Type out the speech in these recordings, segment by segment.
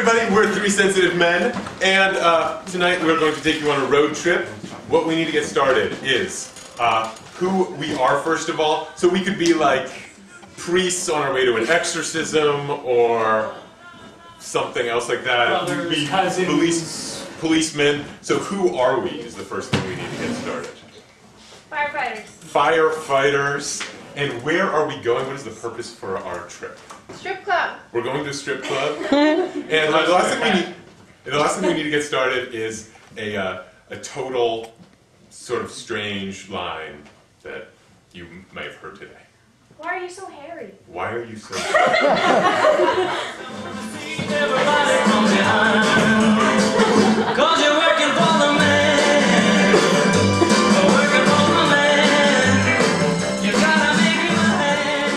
everybody, we're Three Sensitive Men, and tonight we're going to take you on a road trip. What we need to get started is who we are, first of all. So we could be like priests on our way to an exorcism, or something else like that. Brothers, cousins. Policemen. So who are we is the first thing we need to get started. Firefighters. Firefighters. And where are we going? What is the purpose for our trip? Strip club. We're going to a strip club. And the last thing we need to get started is a total sort of strange line that you may have heard today. Why are you so hairy? Why are you so Cause you're working for the man. Working for the man. You gotta make him a man.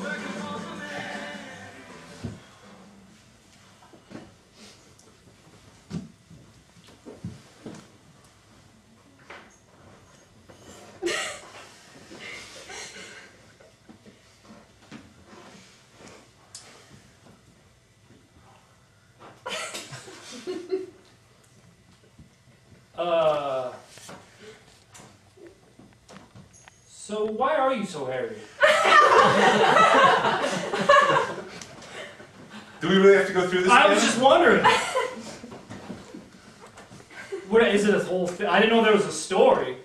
Working for the man. So why are you so hairy? Do we really have to go through this I again? was just wondering. What is it? A whole thing? I didn't know there was a story.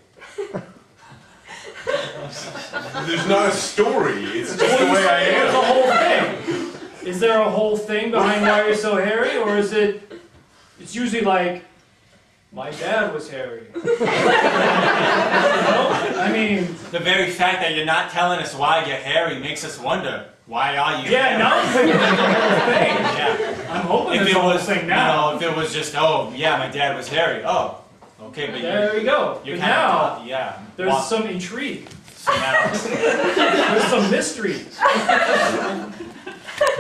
There's not a story. It's just the way I There's a am. whole thing. Is there a whole thing behind why you're so hairy, or is it? It's usually like, my dad was hairy. You know? I mean, The very fact that you're not telling us why you're hairy makes us wonder, why are you yeah, hairy? now I'm thinking there's a whole thing. Yeah. I'm hoping If there's it a whole was, thing now. if it was just, oh, yeah, my dad was hairy. Oh, okay, but There we go. you're But kind now, of, yeah. there's Well, some intrigue. so now, There's some mystery.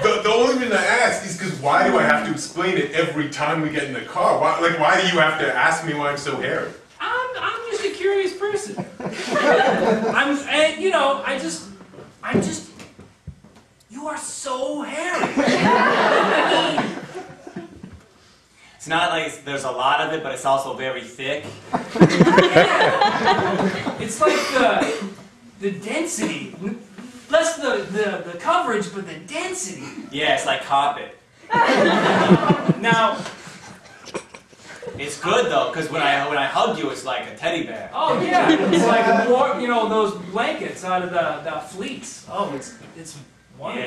The only reason I ask is because why do I have to explain it every time we get in the car? Why do you have to ask me why I'm so hairy? I'm just a curious person. I'm just, you are so hairy. it's not like there's a lot of it, but it's also very thick. It's like the density, less the coverage, but the density. Yeah, it's like carpet. Now, It's good though, because when I hug you, it's like a teddy bear. oh yeah, it's like more, those blankets out of the fleece. Oh, it's wonderful.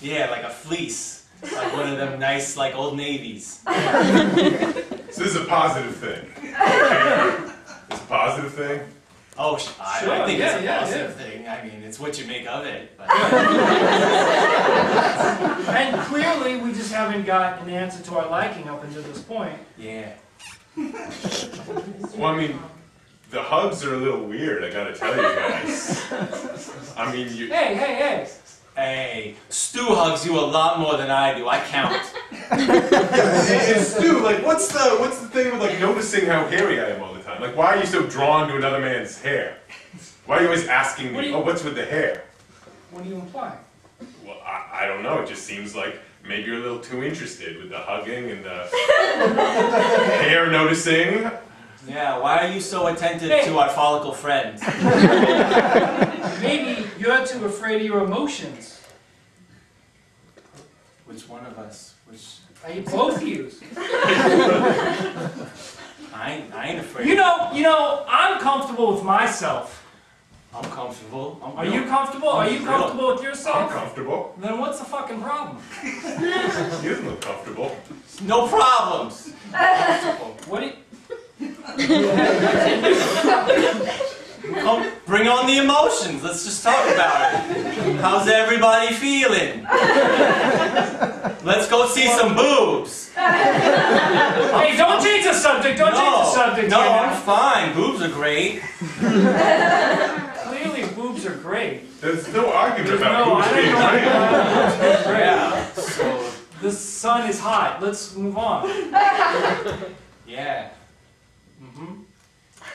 Yeah, yeah, like a fleece, like one of them nice like Old Navies. So this is a positive thing. Okay. It's a positive thing. Oh, Sure, I think yeah, it's a yeah, positive thing. I mean, it's what you make of it. But. And clearly, we just haven't got an answer to our liking up until this point. Yeah. Well, I mean, the hugs are a little weird, I gotta tell you guys. I mean, you... Hey! Hey, Stu hugs you a lot more than I do. I count. And Stu, like, what's the thing with, like, noticing how hairy I am all the time? Like, why are you so drawn to another man's hair? Why are you always asking me, oh, what's with the hair? What do you imply? Well, I don't know, it just seems like maybe you're a little too interested with the hugging and the hair noticing. Yeah, why are you so attentive Hey. to our follicle friend? Maybe you're too afraid of your emotions. Which one of us? Which? Are you both used? I ain't afraid. You know, I'm comfortable with myself. I'm comfortable. Are you comfortable? Are you comfortable with I'm yourself? comfortable. Then what's the fucking problem? He doesn't look comfortable. No problems. What do you... Come, bring on the emotions. Let's just talk about it. How's everybody feeling? Let's go see some boobs. Hey, don't change the subject. Don't change the subject. No, here I'm now. fine. Boobs are great. Clearly, boobs are great. There's no argument about No, who's I being don't right. know. Great. Yeah. So, The sun is hot. Let's move on. yeah.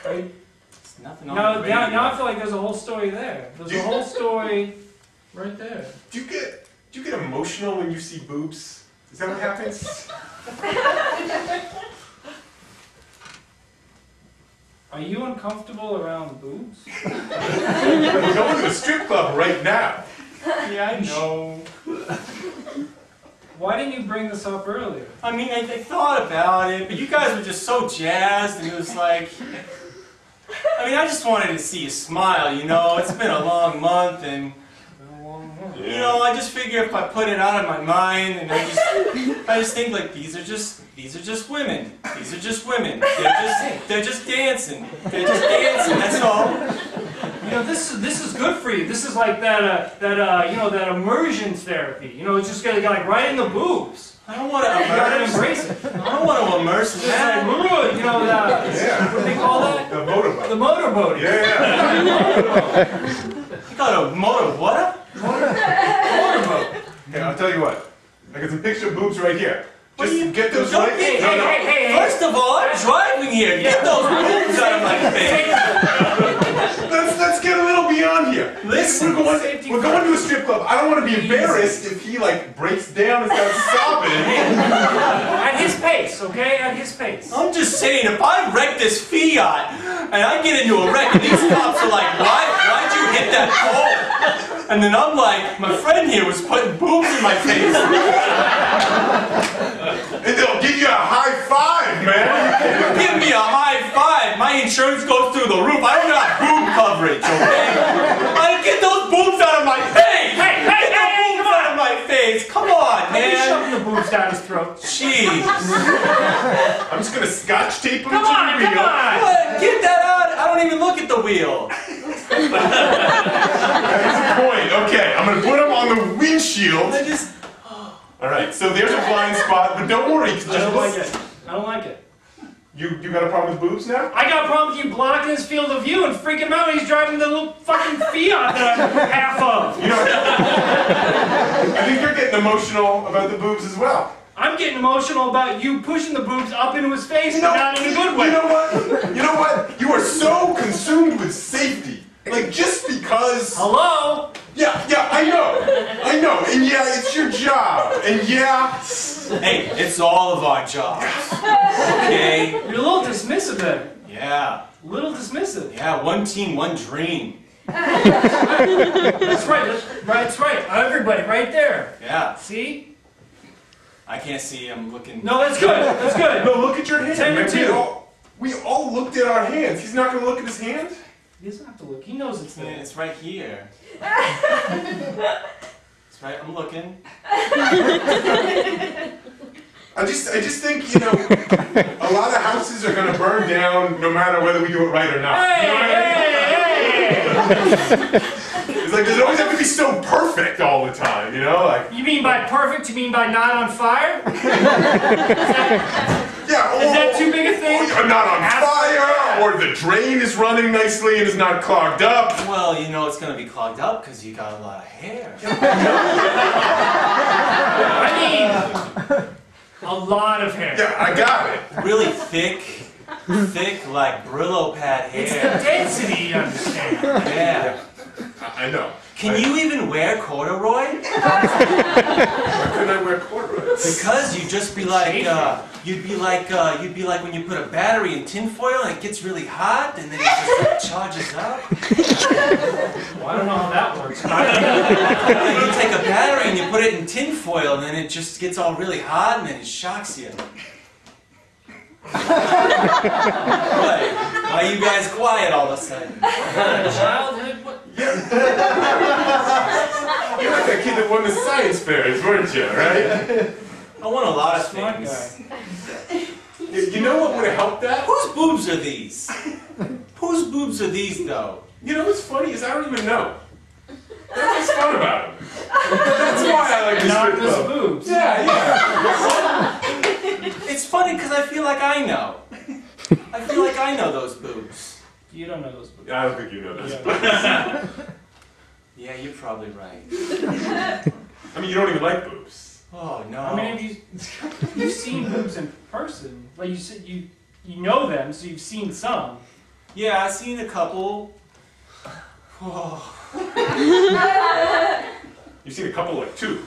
Right? It's nothing on Now, the radio. now I feel like there's a whole story there. There's a whole story right there. Do you get emotional when you see boobs? Is that what happens? Are you uncomfortable around boobs? We're going to a strip club right now. Yeah, I know. Why didn't you bring this up earlier? I mean, I thought about it, but you guys were just so jazzed, and it was like... I mean, I just wanted to see you smile, you know? It's been a long month, and... You know, I just figure if I put it out of my mind, and I just think like these are just women. These are just women. They're just dancing. They're just dancing. That's all. You know, this is good for you. This is like that that immersion therapy. You know, it's just gonna like right in the boobs. I don't want to You gotta immerse. embrace it. I don't want to immerse in It's like, that. you know, what do they call that? The motorboat. The motorboat. Yeah. You got a motor what? Motorboat. Okay, I'll tell you what. I got some picture of boobs right here. What Just do you- get those don't right. get- No, no. Hey. First of all, I'm driving here. Get those boobs out of my face. Let's get a little beyond here. Listen, We're going to a strip club. I don't want to be embarrassed if he like breaks down and starts sobbing. At his pace, okay? At his pace. I'm just saying, if I wreck this Fiat and I get into a wreck and these cops are like, why'd you hit that pole? And then I'm like, my friend here was putting boobs in my face. And they'll give you a high five, man. Give me a high five. My insurance goes through the roof. I don't got boob coverage, okay? I get those boobs out of my face. Hey, Boobs out of my face. Come on, Hey, man. shoving the boobs down his throat. Jeez. I'm just gonna scotch tape them Come to on, the wheel. come on! What? Get that out. I don't even look at the wheel. That's the point. Okay, I'm gonna put them on the windshield. I just... All right, so there's a blind spot, but don't worry. I don't like it. I don't like it. You got a problem with boobs now? I got a problem with you blocking his field of view and freaking him out when he's driving the little fucking Fiat that I'm half of. You know, I think you're getting emotional about the boobs as well. I'm getting emotional about you pushing the boobs up into his face, but not in a good way. You know what? You know what? You are so consumed with safety. Like, just because... Hello? Yeah, I know. And yeah, it's your job. And yeah... Hey, it's all of our jobs. Okay? You're a little dismissive then. Yeah. A little dismissive. Yeah, one team, one dream. That's right. That's right. Everybody right there. Yeah. See? I can't see. I'm looking. No, that's good. That's good. No, look at your hand. 10 to man. 2. We all looked at our hands. He's not going to look at his hand? He doesn't have to look. He knows it's there. It's right here. It's right. I'm looking. I just think, you know, a lot of houses are going to burn down no matter whether we do it right or not. You know what I mean? Hey! It's like, does it always have to be so perfect all the time, you know? Like, You mean by perfect, you mean by not on fire? yeah, Is that too big a thing? Or you're not on fire, or the drain is running nicely and is not clogged up. Well, you know it's gonna be clogged up because you got a lot of hair. I mean, a lot of hair. Yeah, I got it. Really thick like Brillo pad It's the hair. density, you understand. Yeah. I know. Can you even wear corduroy? Why couldn't I wear corduroys? Because you'd just be like, you'd be like when you put a battery in tinfoil and it gets really hot and then it just charges up. Well, I don't know how that works. You take a battery and you put it in tinfoil and then it just gets all really hot and then it shocks you. What? Why are you guys quiet all of a sudden? Childhood? What? You're like that kid that won the science fairs, weren't you, right? I want a lot of Smart things. guy. You know what would have helped that? Whose boobs are these? Whose boobs are these, though? You know what's funny is I don't even know. That's what's fun about them. That's why I like this strip Anonymous club. boobs. Yeah. It's funny because I feel like I know. I feel like I know those boobs. You don't know those boobs. I don't think you know this. Yeah. Yeah, you're probably right. I mean, you don't even like boobs. Oh no. I mean, you've seen boobs in person. Like you said, you know them, so you've seen some. Yeah, I've seen a couple. Oh. You've seen a couple, like 2.